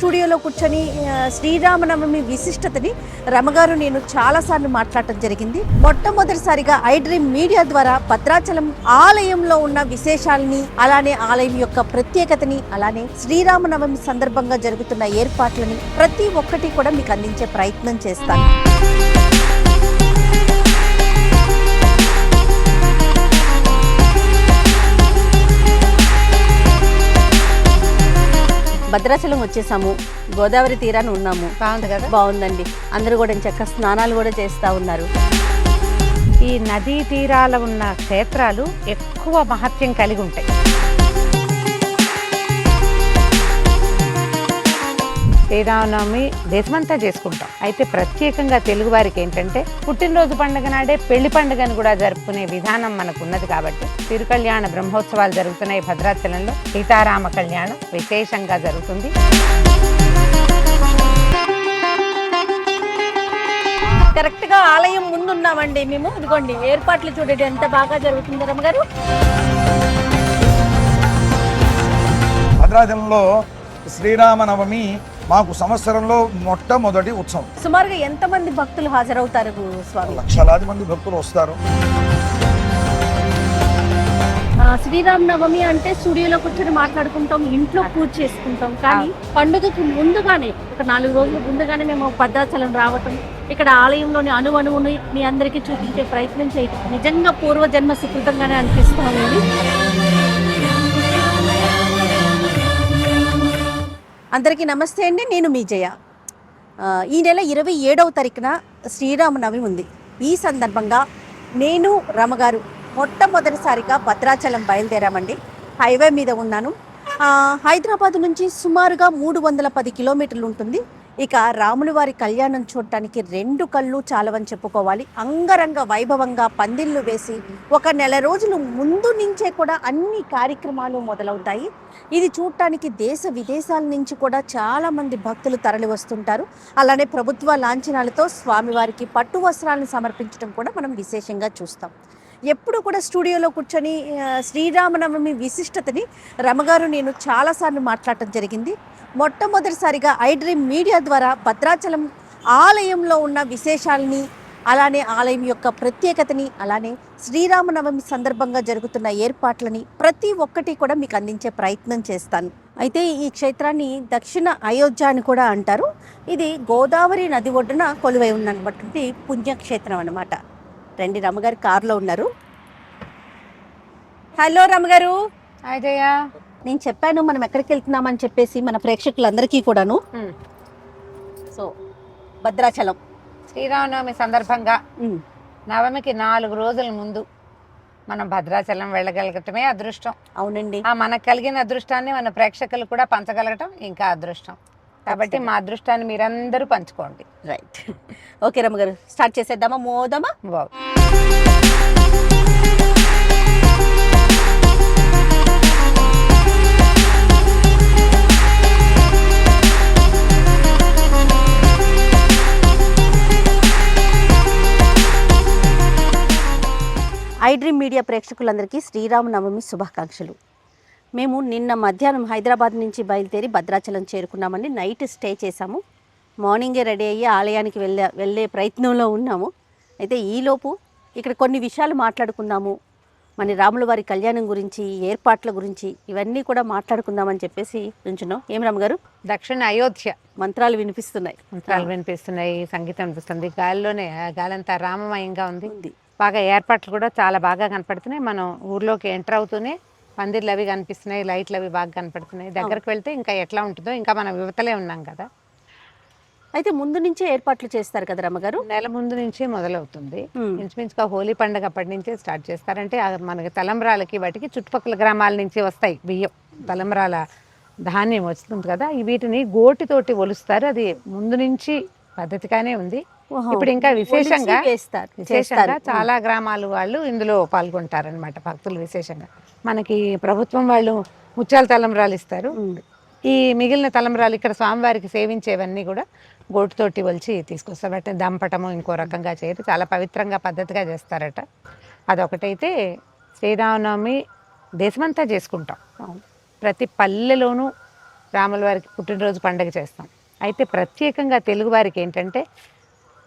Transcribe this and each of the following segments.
స్టూడియోలో కూర్చొని శ్రీరామనవమి విశిష్టతని రమగారు నేను చాలాసార్లు మాట్లాడటం జరిగింది. మొట్టమొదటిసారిగా ఐ డ్రీమ్ మీడియా ద్వారా భద్రాచలం ఆలయంలో ఉన్న విశేషాలని, అలానే ఆలయం యొక్క ప్రత్యేకతని, అలానే శ్రీరామనవమి సందర్భంగా జరుగుతున్న ఏర్పాట్లని ప్రతి ఒక్కటి కూడా మీకు అందించే ప్రయత్నం చేస్తాను. భద్రాచలం వచ్చేసాము, గోదావరి తీరాన్ని ఉన్నాము. బాగుంది కదా? బాగుందండి. అందరూ కూడా చక్కగా స్నానాలు కూడా చేస్తూ ఉన్నారు. ఈ నదీ తీరాల ఉన్న క్షేత్రాలు ఎక్కువ మహత్యం కలిగి ఉంటాయి. శ్రీరామనవమి దేశమంతా చేసుకుంటాం. అయితే ప్రత్యేకంగా తెలుగు వారికి ఏంటంటే పుట్టినరోజు పండుగ నాడే పెళ్లి పండుగను కూడా జరుపుకునే విధానం మనకు ఉన్నది. కాబట్టి తిరుకళ్యాణ బ్రహ్మోత్సవాలు జరుగుతున్నాయి భద్రాచలంలో. సీతారామ కళ్యాణం విశేషంగా జరుగుతుంది. కరెక్ట్ గా ఆలయం ముందున్నామండి మేము. ఇదిగోండి ఏర్పాట్లు చూడండి ఎంత బాగా జరుగుతుంది రమ్మగారు. భద్రాచలంలో శ్రీరామనవమి మాకు సంవత్సరంలో మొట్టమొదటి ఉత్సవం. సుమారుగా ఎంతమంది భక్తులు హాజరవుతారు స్వామి? లక్షలాది మంది భక్తులు వస్తారు. శ్రీరామనవమి అంటే స్టూడియోలో కూర్చొని మాట్లాడుకుంటాం, ఇంట్లో పూజ చేసుకుంటాం. కానీ పండుగకి ముందుగానే ఒక 4 రోజుల ముందుగానే మేము భద్రాచలం రావటం, ఇక్కడ ఆలయంలోని అణువుని మీ అందరికీ చూపించే ప్రయత్నం చేయటం నిజంగా పూర్వజన్మ సుకృతంగానే అనిపిస్తాము. అందరికీ నమస్తే అండి, నేను మీ జయ. ఈ నెల 27వ తారీఖున శ్రీరామనవమి ఉంది. ఈ సందర్భంగా నేను రమగారు మొట్టమొదటిసారిగా భద్రాచలం బయలుదేరామండి. హైవే మీద ఉన్నాను. హైదరాబాద్ నుంచి సుమారుగా 310 కిలోమీటర్లు ఉంటుంది. ఇక రాముల వారి కళ్యాణం చూడటానికి 2 కళ్ళు చాలవని చెప్పుకోవాలి. అంగరంగ వైభవంగా పందిళ్ళు వేసి 1 నెల రోజులు ముందు నుంచే కూడా అన్ని కార్యక్రమాలు మొదలవుతాయి. ఇది చూడటానికి దేశ విదేశాల నుంచి కూడా చాలామంది భక్తులు తరలి వస్తుంటారు. అలానే ప్రభుత్వ లాంఛనాలతో స్వామివారికి పట్టు వస్త్రాలను సమర్పించడం కూడా మనం విశేషంగా చూస్తాం. ఎప్పుడు కూడా స్టూడియోలో కూర్చొని శ్రీరామనవమి విశిష్టతని రమగారు నేను చాలాసార్లు మాట్లాడటం జరిగింది. మొట్టమొదటిసారిగా ఐ డ్రీమ్ మీడియా ద్వారా భద్రాచలం ఆలయంలో ఉన్న విశేషాలని, అలానే ఆలయం యొక్క ప్రత్యేకతని, అలానే శ్రీరామనవమి సందర్భంగా జరుగుతున్న ఏర్పాట్లని ప్రతి ఒక్కటి కూడా మీకు అందించే ప్రయత్నం చేస్తాను. అయితే ఈ క్షేత్రాన్ని దక్షిణ అయోధ్య అని కూడా అంటారు. ఇది గోదావరి నది ఒడ్డున కొలువై ఉన్నటువంటి పుణ్యక్షేత్రం అన్నమాట. రండి, రమగారు కారులో ఉన్నారు. హలో రమగారు. హాయ్ జయ. నేను చెప్పాను మనం ఎక్కడికి వెళ్తున్నామని చెప్పేసి మన ప్రేక్షకులందరికీ కూడాను. సో భద్రాచలం శ్రీరామనవమి సందర్భంగా నవమికి 4 రోజుల ముందు మనం భద్రాచలం వెళ్ళగలగటమే అదృష్టం. అవునండి. మనకు కలిగిన అదృష్టాన్ని మన ప్రేక్షకులు కూడా పంచగలగటం ఇంకా అదృష్టం. కాబట్టి మా అదృష్టాన్ని మీరందరూ పంచుకోండి. రైట్. ఓకే రమగారు, స్టార్ట్ చేసేద్దామా? మోదమా? బాగు. ఐ డ్రీమ్ మీడియా ప్రేక్షకులందరికీ శ్రీరామనవమి శుభాకాంక్షలు. మేము నిన్న మధ్యాహ్నం హైదరాబాద్ నుంచి బయలుదేరి భద్రాచలం చేరుకున్నామండి. నైట్ స్టే చేసాము. మార్నింగే రెడీ అయ్యి ఆలయానికి వెళ్ళే ప్రయత్నంలో ఉన్నాము. అయితే ఈలోపు ఇక్కడ కొన్ని విషయాలు మాట్లాడుకుందాము. మన రాముల వారి కళ్యాణం గురించి, ఏర్పాట్ల గురించి ఇవన్నీ కూడా మాట్లాడుకుందామని చెప్పేసి నుంచున్నాం. ఏం రామగారు? దక్షిణ అయోధ్య మంత్రాలు వినిపిస్తున్నాయి. సంగీతం వినిపిస్తుంది. గాలిలోనే గాలంతా రామమయంగా ఉంది. బాగా ఏర్పాట్లు కూడా చాలా బాగా కనపడుతున్నాయి. మనం ఊర్లోకి ఎంటర్ అవుతూనే పందిర్లు అవి కనిపిస్తున్నాయి, లైట్లు అవి బాగా కనపడుతున్నాయి. దగ్గరకు వెళ్తే ఇంకా ఎట్లా ఉంటుందో, ఇంకా మనం యువతలే ఉన్నాం కదా. అయితే ముందు నుంచే ఏర్పాట్లు చేస్తారు కదా రమ్మగారు? నెల ముందు నుంచే మొదలవుతుంది. ఇంచుమించుగా హోలీ పండుగ అప్పటి నుంచే స్టార్ట్ చేస్తారంటే మనకి తలంబ్రాలకి వాటికి చుట్టుపక్కల గ్రామాల నుంచి వస్తాయి బియ్యం, తలంబ్రాల ధాన్యం వస్తుంది కదా. వీటిని గోటితోటి ఒలుస్తారు. అది ముందు నుంచి పద్ధతిగానే ఉంది. ఇప్పుడు ఇంకా విశేషంగా చాలా గ్రామాలు వాళ్ళు ఇందులో పాల్గొంటారనమాట, భక్తులు. విశేషంగా మనకి ప్రభుత్వం వాళ్ళు ముత్యాల తలంబ్రాలు ఇస్తారు. ఈ మిగిలిన తలంబ్రాలు ఇక్కడ స్వామివారికి సేవించేవన్నీ కూడా గోటుతోటి ఒలిచి తీసుకొస్తారు. అంటే దంపటము ఇంకో రకంగా చేయరు, చాలా పవిత్రంగా పద్ధతిగా చేస్తారట. అదొకటైతే శ్రీరామనవమి దేశమంతా చేసుకుంటాం. ప్రతి పల్లెలోనూ రాముల వారికి పుట్టినరోజు పండుగ చేస్తాం. అయితే ప్రత్యేకంగా తెలుగు వారికి ఏంటంటే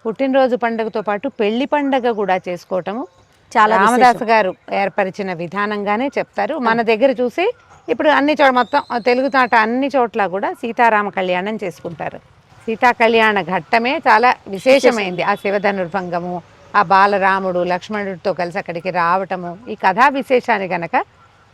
పుట్టినరోజు పండుగతో పాటు పెళ్లి పండుగ కూడా చేసుకోవటము చాలా రామదాసు గారు ఏర్పరిచిన విధానంగానే చెప్తారు. మన దగ్గర చూసి ఇప్పుడు అన్ని చోట్ల మొత్తం తెలుగు తాట అన్ని చోట్ల కూడా సీతారామ కళ్యాణం చేసుకుంటారు. సీతా కళ్యాణ ఘట్టమే చాలా విశేషమైంది. ఆ శివధనుర్భంగము, ఆ బాలరాముడు లక్ష్మణుడితో కలిసి అక్కడికి రావటము, ఈ కథా విశేషాన్ని గనక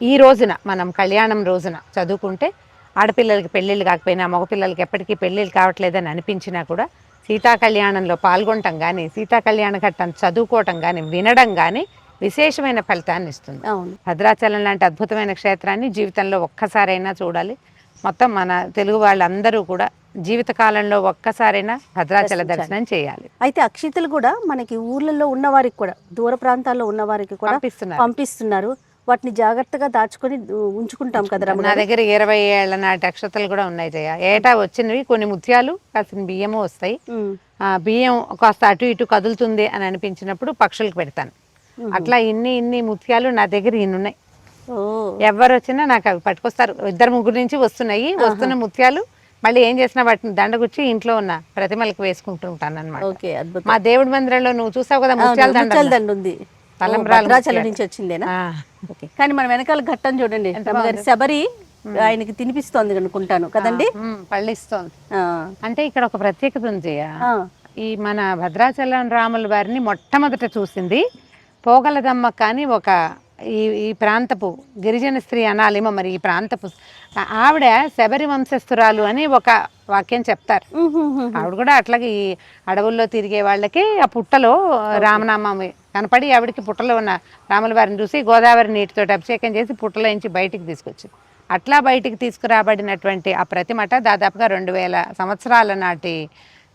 ఈ రోజున మనం కళ్యాణం రోజున చదువుకుంటే ఆడపిల్లలకి పెళ్ళిళ్ళు కాకపోయినా మగపిల్లలకి ఎప్పటికీ పెళ్ళిళ్ళు కావట్లేదని అనిపించినా కూడా సీతా కళ్యాణంలో పాల్గొనటం కానీ సీతా కళ్యాణ ఘట్టం చదువుకోవటం కానీ వినడం కానీ విశేషమైన ఫలితాన్ని ఇస్తుంది. అవును. భద్రాచలం లాంటి అద్భుతమైన క్షేత్రాన్ని జీవితంలో ఒక్కసారైనా చూడాలి. మొత్తం మన తెలుగు వాళ్ళందరూ కూడా జీవితకాలంలో ఒక్కసారైనా భద్రాచల దర్శనం చేయాలి. అయితే అక్షితలు కూడా మనకి ఊర్లలో ఉన్న వారికి కూడా దూర ప్రాంతాల్లో ఉన్న వారికి కూడా పంపిస్తున్నారు. వాటిని జాగ్రత్తగా దాచుకొని ఉంచుకుంటాం కదా రమణ. నా దగ్గర 20 ఏళ్ల నాటి అక్షతలు కూడా ఉన్నాయి జయ. ఏటా వచ్చినవి కొన్ని ముత్యాలు కాసిన బియ్యము వస్తాయి. ఆ బియ్యం కాస్త అటు ఇటు కదులుతుంది అని అనిపించినప్పుడు పక్షులకు పెడతాను. అట్లా ఇన్ని ముత్యాలు నా దగ్గర ఉన్నాయి. ఎవరు వచ్చినా నాకు అవి పట్టుకొస్తారు. 2-3 నుంచి వస్తున్నాయి. వస్తున్న ముత్యాలు మళ్ళీ ఏం చేసినా వాటిని దండగుచ్చి ఇంట్లో ఉన్న ప్రతిమలకు వేసుకుంటూ ఉంటాను అనమాట. మా దేవుడి మందిరంలో నువ్వు చూసావు కదా ముత్యాల దండ ఉంది. భద్రాచలం నుంచి వచ్చిందేనా? కానీ మన వెనకాల ఘట్టం చూడండి, శబరి ఆయనకి తినిపిస్తోంది అనుకుంటాను కదండి, పళ్ళిస్తోంది. అంటే ఇక్కడ ఒక ప్రత్యేకత ఉంది. ఈ మన భద్రాచలం రాముల వారిని మొట్టమొదట చూసింది పోగలదమ్మ కానీ ఒక ఈ ప్రాంతపు గిరిజన స్త్రీ అనాలేమో మరి. ఈ ప్రాంతపు ఆవిడ శబరి వంశస్థురాలు అని ఒక వాక్యం చెప్తారు. ఆవిడ కూడా అట్లాగే ఈ అడవుల్లో తిరిగే వాళ్ళకి ఆ పుట్టలో రామనామం కనపడి ఆవిడకి పుట్టలో ఉన్న రాముల వారిని చూసి గోదావరి నీటితో అభిషేకం చేసి పుట్టలో నుంచి బయటికి తీసుకొచ్చింది. అట్లా బయటికి తీసుకురాబడినటువంటి ఆ ప్రతిమట దాదాపుగా 2000 సంవత్సరాల నాటి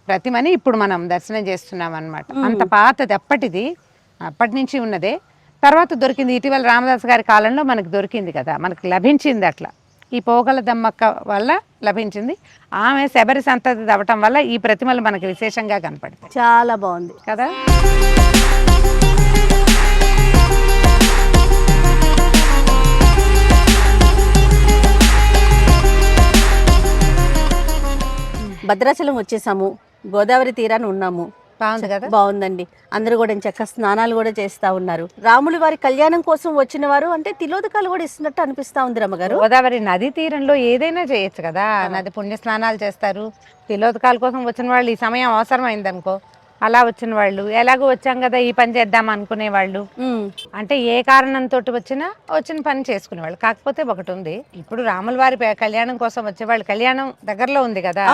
ప్రతిమని ఇప్పుడు మనం దర్శనం చేస్తున్నాం అనమాట. అంత పాతది, అప్పటి నుంచి ఉన్నదే. తర్వాత దొరికింది ఇటీవల రామదాస్ గారి కాలంలో మనకు దొరికింది కదా, మనకు లభించింది. అట్లా ఈ పోగల దమ్మక్క వల్ల లభించింది. ఆమె శబరి సంతతి అవ్వటం వల్ల ఈ ప్రతిమలు మనకు విశేషంగా కనపడతాయి. చాలా బాగుంది కదా. భద్రాచలం వచ్చేసాము, గోదావరి తీరాన్ని ఉన్నాము. బాగుంది కదా, బాగుందండి. అందరూ కూడా చక్కగా స్నానాలు కూడా చేస్తా ఉన్నారు. రాములు వారి కళ్యాణం కోసం వచ్చిన వారు అంటే తిలోదకాలు కూడా ఇస్తున్నట్టు అనిపిస్తా ఉంది రమ్మగారు. గోదావరి నది తీరంలో ఏదైనా చేయొచ్చు కదా, నది పుణ్య స్నానాలు చేస్తారు. తిలోదకాల కోసం వచ్చిన వాళ్ళు ఈ సమయం అవసరమైంది అనుకో, అలా వచ్చిన వాళ్ళు ఎలాగో వచ్చాం కదా ఈ పని చేద్దాం అనుకునే వాళ్ళు, అంటే ఏ కారణంతో వచ్చిన పని చేసుకునేవాళ్ళు. కాకపోతే ఒకటి ఉంది, ఇప్పుడు రాముల వారి కళ్యాణం కోసం వచ్చేవాళ్ళు కళ్యాణం దగ్గరలో ఉంది కదా,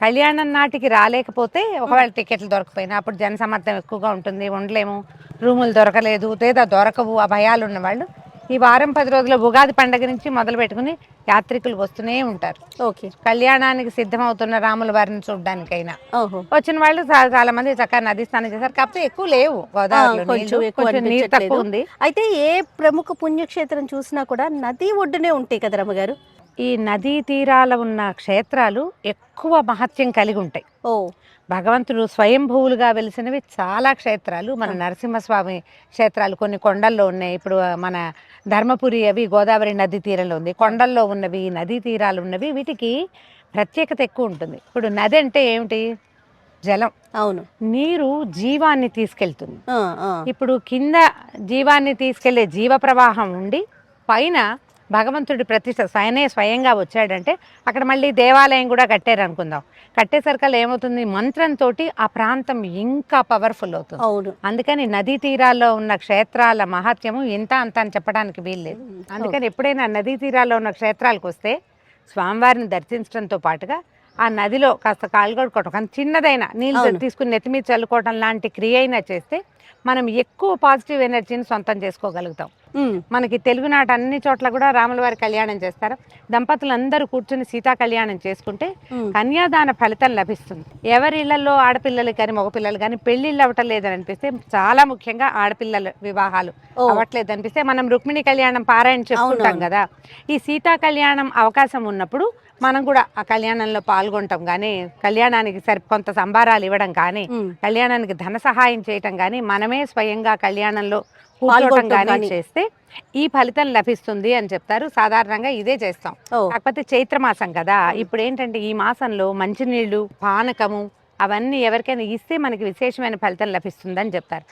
కళ్యాణం నాటికి రాలేకపోతే ఒకవేళ టికెట్లు దొరకపోయినా అప్పుడు జనసమర్థం ఎక్కువగా ఉంటుంది, ఉండలేము, రూములు దొరకలేదు లేదా దొరకవు, ఆ భయాలు ఉన్నవాళ్ళు ఈ వారం 10 రోజుల ఉగాది పండుగ నుంచి మొదలు పెట్టుకుని యాత్రికులు వస్తూనే ఉంటారు. కళ్యాణానికి సిద్ధమవుతున్న రాముల వారిని చూడడానికైనా వచ్చిన వాళ్ళు చాలా మంది చక్కగా నది స్నానం చేశారు. కాకపోతే ఎక్కువ లేవు గోదావరిలో, నీరు తక్కువ ఉంది. అయితే ఏ ప్రముఖ పుణ్యక్షేత్రం చూసినా కూడా నది ఒడ్డునే ఉంటాయి కదా రమ్మగారు. ఈ నదీ తీరాల ఉన్న క్షేత్రాలు ఎక్కువ మహత్యం కలిగి ఉంటాయి. భగవంతుడు స్వయంభూవులుగా వెలిసినవి చాలా క్షేత్రాలు. మన నరసింహస్వామి క్షేత్రాలు కొన్ని కొండల్లో ఉన్నాయి. ఇప్పుడు మన ధర్మపురి అవి గోదావరి నదీ తీరంలో ఉంది. కొండల్లో ఉన్నవి, నదీ తీరాలు ఉన్నవి, వీటికి ప్రత్యేకత ఎక్కువ ఉంటుంది. ఇప్పుడు నది అంటే ఏమిటి? జలం. అవును, నీరు జీవాన్ని తీసుకెళ్తుంది. ఇప్పుడు కింద జీవాన్ని తీసుకెళ్లే జీవ ప్రవాహం ఉండి పైన భగవంతుడి ప్రతిష్ట స్వయంగా వచ్చాడంటే అక్కడ మళ్ళీ దేవాలయం కూడా కట్టారు అనుకుందాం. కట్టేసరికల్లా ఏమవుతుంది, మంత్రంతో ఆ ప్రాంతం ఇంకా పవర్ఫుల్ అవుతుంది. అందుకని నదీ తీరాల్లో ఉన్న క్షేత్రాల మహత్యము ఇంత అంత అని చెప్పడానికి వీల్లేదు. అందుకని ఎప్పుడైనా నదీ తీరాల్లో ఉన్న క్షేత్రాలకు వస్తే స్వామివారిని దర్శించడంతో పాటుగా ఆ నదిలో కాస్త కాళ్ళు కడుక్కోవటం, కానీ చిన్నదైనా నీళ్ళు తీసుకుని నెత్తిమీద చల్లుకోవటం లాంటి క్రియ అయినా చేస్తే మనం ఎక్కువ పాజిటివ్ ఎనర్జీని సొంతం చేసుకోగలుగుతాం. మనకి తెలుగునాట అన్ని చోట్ల కూడా రాముల వారి కళ్యాణం చేస్తారు. దంపతులందరూ కూర్చుని సీతా కళ్యాణం చేసుకుంటే కన్యాదాన ఫలితం లభిస్తుంది. ఎవరి ఇళ్లలో ఆడపిల్లలు కానీ మగపిల్లలు కానీ పెళ్లిళ్ళు అవ్వటం లేదని అనిపిస్తే, చాలా ముఖ్యంగా ఆడపిల్లల వివాహాలు అవ్వట్లేదు అనిపిస్తే మనం రుక్మిణి కళ్యాణం పారాయణ చెప్పుకుంటాం కదా. ఈ సీతా కళ్యాణం అవకాశం ఉన్నప్పుడు మనం కూడా ఆ కళ్యాణంలో పాల్గొనటం కానీ, కళ్యాణానికి కొంత సంభారాలు ఇవ్వడం కానీ, కళ్యాణానికి ధన సహాయం చేయటం కానీ, మనమే స్వయంగా కళ్యాణంలో కూర్చోవటం పాల్గొనటం కానీ కానీ. చేస్తే ఈ ఫలితం లభిస్తుంది అని చెప్తారు. సాధారణంగా ఇదే చేస్తాం. ఓ. కాకపోతే చైత్ర మాసం కదా, ఇప్పుడు ఏంటంటే ఈ మాసంలో మంచినీళ్ళు, పానకము అవన్నీ ఎవరికైనా ఇస్తే మనకి విశేషమైన ఫలితం లభిస్తుందని చెప్తారు.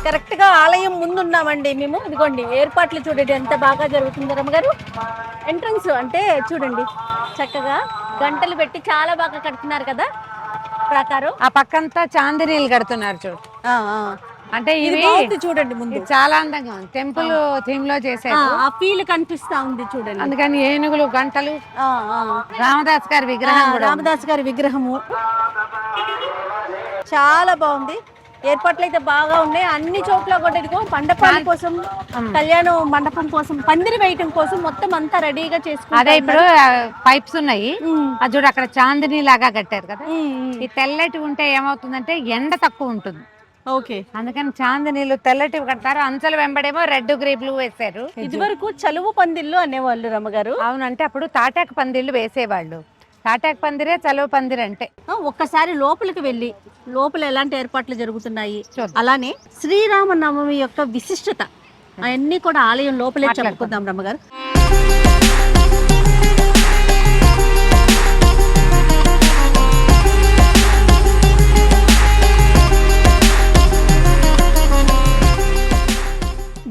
కరెక్ట్ గా ఆలయం ముందు ఉన్నామండి మేము. ఇదిగోండి ఏర్పాట్లు చూడండి ఎంత బాగా జరుగుతుంది రమ్మగారు. ఎంట్రన్స్ అంటే చూడండి చక్కగా గంటలు పెట్టి చాలా బాగా కడుతున్నారు కదా ప్రాకారం. ఆ పక్కంతా చాందినీలు కడుతున్నారు చూడు. అంటే ఇది ఇవి బాగుంది చూడండి ముందు. ఇది చాలా అందంగా ఉంది. టెంపుల్ థీమ్ లో చేశారు. ఆ ఫీల్ కనిపిస్తా ఉంది చూడండి. అందుకని ఏనుగులు, గంటలు, ఆ, ఆ. రామదాస్ గారి విగ్రహం కూడా ఉంది. రామదాస్ గారి విగ్రహము చాలా బాగుంది. ఏర్పాట్లు అయితే బాగా ఉన్నాయి అన్ని చోట్ల కూడా. ఇదిగో మండపాల కోసం, కళ్యాణ మండపం కోసం, పందిరి వేయటం కోసం మొత్తం అంతా రెడీగా అదే చేసుకుంటారు. ఇప్పుడు పైప్స్ ఉన్నాయి. అది చూడు అక్కడ చాందిని లాగా కట్టారు కదా. ఈ తెల్లటి ఉంటే ఏమవుతుందంటే ఎండ తక్కువ ఉంటుంది. ఓకే. అందుకని చాందినీలు తెల్లటివి కడతారు. అంచలు వెంబడేమో రెడ్ గ్రే బ్లూ వేశారు. ఇది వరకు చలువు పందిళ్ళు అనేవాళ్ళు రమ్మగారు. అవునంటే అప్పుడు తాటాకు పందిళ్ళు వేసేవాళ్ళు. తాటాకు పందిరే చలువ పందిరి అంటే. ఒక్కసారి లోపలికి వెళ్ళి లోపల ఎలాంటి ఏర్పాట్లు జరుగుతున్నాయి, చూద్దాం. అలానే శ్రీరామనవమి యొక్క విశిష్టత అవన్నీ కూడా ఆలయం లోపలే చెప్పుకుందాం రమ్మగారు.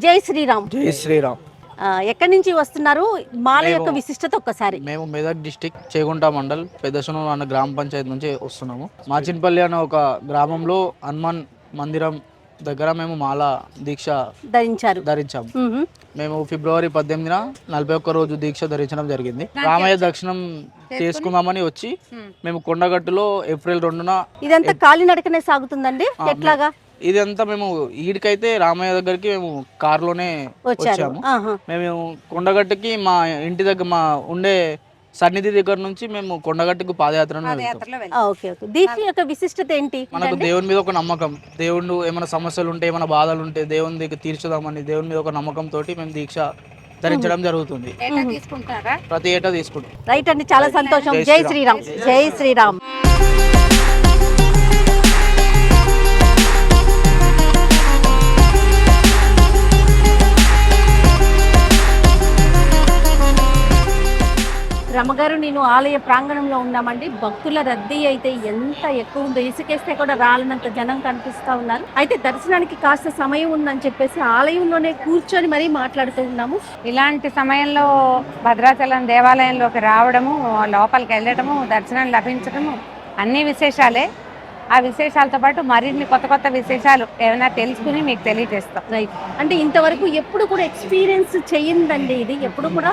జై శ్రీరామ్. జై శ్రీరామ్. ఎక్కడి నుంచి వస్తున్నారు? మాల యొక్క విశిష్టత ఒక్కసారి. మేము మెదక్ డిస్టిక్ చేగుంట మండల్ పెద్దసనూరు అన్న గ్రామ పంచాయతీ నుంచి వస్తున్నాము. మాచిన్పల్లి అనే ఒక గ్రామంలో హనుమాన్ మందిరం దగ్గర మేము మాల దీక్ష ధరించాము. మేము ఫిబ్రవరి 18న 41 రోజు దీక్ష ధరించడం జరిగింది. రామయ్య దర్శనం చేసుకుందామని వచ్చి మేము కొండగట్టులో ఏప్రిల్ 2న ఇదంతా కాలినడకనే సాగుతుందండి. ఎట్లాగా? ఇదంతా మేము ఈడికైతే రామయ్య దగ్గరికి మేము కారులోనే వచ్చాము. మేము కొండగట్టుకి మా ఇంటి దగ్గర మా ఉండే సన్నిధి దగ్గర నుంచి మేము కొండగట్టుకు పాదయాత్రను వెళ్తాం. దీక్ష యొక్క విశిష్టత ఏంటి? మనకు దేవుని మీద ఒక నమ్మకం. దేవుడు ఏమైనా సమస్యలు ఉంటే, ఏమైనా బాధలు ఉంటే దేవుని దగ్గర తీర్చుదామని దేవుని మీద ఒక నమ్మకం తోటి మేము దీక్ష ధరించడం జరుగుతుంది. ప్రతి ఏటా తీసుకుంటాం. రైట్ అండి, చాలా సంతోషం. జై శ్రీరామ్. జై శ్రీరామ్. రమ్మగారు, నేను ఆలయ ప్రాంగణంలో ఉన్నామండి. భక్తుల రద్దీ అయితే ఎంత ఎక్కువ ఉందో, ఇసుకేస్తే కూడా రాలనంత జనం కనిపిస్తా ఉన్నారు. అయితే దర్శనానికి కాస్త సమయం ఉందని చెప్పేసి ఆలయంలోనే కూర్చొని మరీ మాట్లాడుతూ ఉన్నాము. ఇలాంటి సమయంలో భద్రాచలం దేవాలయంలోకి రావడము, లోపలికి వెళ్ళడము, దర్శనం లభించడము అన్ని విశేషాలే. ఆ విశేషాలతో పాటు మరిన్ని కొత్త కొత్త విశేషాలు ఏమైనా తెలుసుకుని మీకు తెలియజేస్తాం. రైట్. అంటే ఇంతవరకు ఎప్పుడు కూడా ఎక్స్పీరియన్స్ చెయ్యిందండి ఇది. ఎప్పుడు కూడా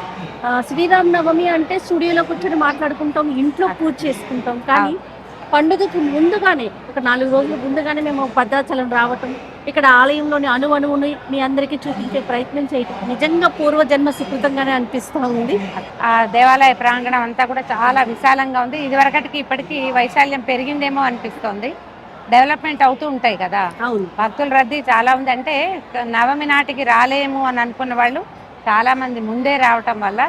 శ్రీరామనవమి అంటే స్టూడియోలో కూర్చొని మాట్లాడుకుంటాం, ఇంట్లో పూజ చేసుకుంటాం. కానీ పండుగకు ముందుగానే ఒక 4 రోజుల ముందుగానే మేము భద్రాచలం రావటం, ఇక్కడ ఆలయంలోని అణువుని మీ అందరికీ చూపించే ప్రయత్నం చేయటం నిజంగా పూర్వజన్మ సుకృతంగానే అనిపిస్తూ ఉంది. ఆ దేవాలయ ప్రాంగణం అంతా కూడా చాలా విశాలంగా ఉంది. ఇదివరకటికి ఇప్పటికీ వైశాల్యం పెరిగిందేమో అనిపిస్తోంది. డెవలప్మెంట్ అవుతూ ఉంటాయి కదా. అవును. భక్తుల రద్దీ చాలా ఉంది. అంటే నవమి నాటికి రాలేము అని అనుకున్న వాళ్ళు చాలా మంది ముందే రావటం వల్ల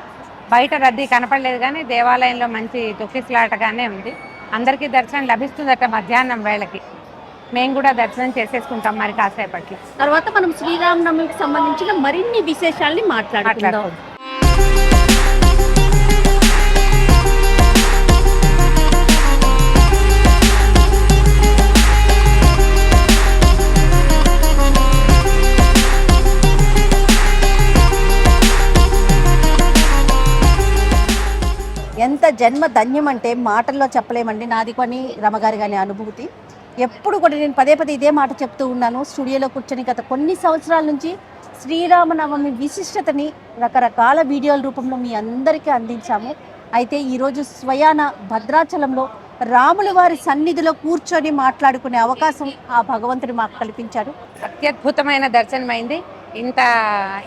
బయట రద్దీ కనపడలేదు. కానీ దేవాలయంలో మంచి తొక్కిసలాటగానే ఉంది. అందరికీ దర్శనం లభిస్తుందట మధ్యాహ్నం వేళకి. మేము కూడా దర్శనం చేసేసుకుంటాం మరి కాసేపట్లో. తర్వాత మనం శ్రీరామనవమికి సంబంధించిన మరిన్ని విశేషాలని మాట్లాడుకుందాం. ఎంత జన్మ ధన్యం అంటే మాటల్లో చెప్పలేమండి. నాది కొని రమగారి గారి అనుభూతి. ఎప్పుడు కూడా నేను పదే పదే ఇదే మాట చెప్తూ ఉన్నాను. స్టూడియోలో కూర్చొని గత కొన్ని సంవత్సరాల నుంచి శ్రీరామనవమి విశిష్టతని రకరకాల వీడియోల రూపంలో మీ అందరికీ అందించాము. అయితే ఈరోజు స్వయాన భద్రాచలంలో రాముల వారి సన్నిధిలో కూర్చొని మాట్లాడుకునే అవకాశం ఆ భగవంతుడు మాకు కల్పించాడు. అత్యద్భుతమైన దర్శనమైంది. ఇంత